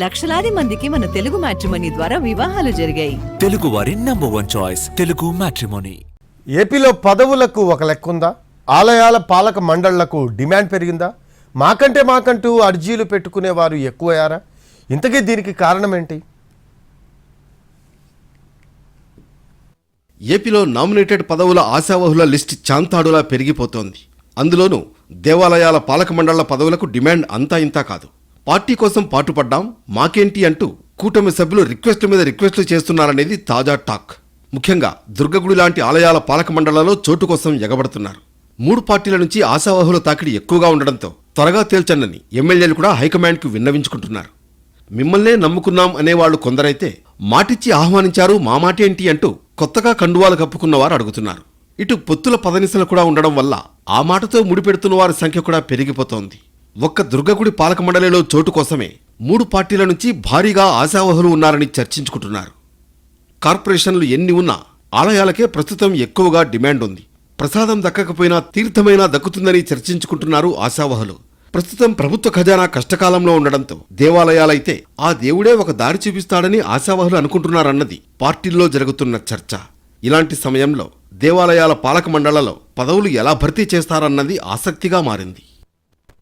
లక్షలాది మందికి మన తెలుగు మ్యాట్రిమోనీ ద్వారా వివాహాలు జరిగాయి. తెలుగు వారి #1 చాయిస్ తెలుగు మ్యాట్రిమోనీ. ఏపీలో పదవులకు ఒక లెక్కుందా? ఆలయాల పాలక మండళ్లకు డిమాండ్ పెరిగిందా? మాకంటూ అర్జీలు పెట్టుకునేవారు ఎక్కువయ్యారా? ఇంతకీ దీనికి కారణం ఏంటి? ఏపీలో నామినేటెడ్ పదవుల ఆశావహుల లిస్ట్ చాంతాడులా పెరిగిపోతోంది. అందులోనూ దేవాలయాల పాలక మండళ్ల పదవులకు డిమాండ్ అంతా ఇంతా కాదు. పార్టీ కోసం పాటుపడ్డాం, మాకేంటి అంటూ కూటమి సభ్యులు రిక్వెస్ట్ల మీద రిక్వెస్ట్లు చేస్తున్నారనేది తాజా టాక్. ముఖ్యంగా దుర్గగుడి లాంటి ఆలయాల పాలక మండళ్లలో చోటు కోసం ఎగబడుతున్నారు. 3 పార్టీల నుంచి ఆశావహుల తాకిడి ఎక్కువగా ఉండడంతో త్వరగా తేల్చండని ఎమ్మెల్యేలు కూడా హైకమాండ్కు విన్నవించుకుంటున్నారు. మిమ్మల్నే నమ్ముకున్నాం అనేవాళ్లు కొందరైతే మాటిచ్చి ఆహ్వానించారు, మా మాటేంటి అంటూ కొత్తగా కండువాలు కప్పుకున్నవారు అడుగుతున్నారు. ఇటు పొత్తుల పదనిసలు కూడా ఉండడం వల్ల ఆ మాటతో ముడిపెడుతున్న వారి సంఖ్య కూడా పెరిగిపోతోంది. ఒక్క దుర్గగుడి పాలక మండలిలో చోటు కోసమే 3 పార్టీల నుంచి భారీగా ఆశావహులు ఉన్నారని చర్చించుకుంటున్నారు. కార్పొరేషన్లు ఎన్ని ఉన్నా ఆలయాలకే ప్రస్తుతం ఎక్కువగా డిమాండ్ ఉంది. ప్రసాదం దక్కకపోయినా తీర్థమైనా దక్కుతుందని చర్చించుకుంటున్నారు ఆశావహులు. ప్రస్తుతం ప్రభుత్వ ఖజానా కష్టకాలంలో ఉండడంతో దేవాలయాలైతే ఆ దేవుడే ఒక దారి చూపిస్తాడని ఆశావహులు అనుకుంటున్నారన్నది పార్టీల్లో జరుగుతున్న చర్చ. ఇలాంటి సమయంలో దేవాలయాల పాలక మండళ్లలో పదవులు ఎలా భర్తీ చేస్తారన్నది ఆసక్తిగా మారింది.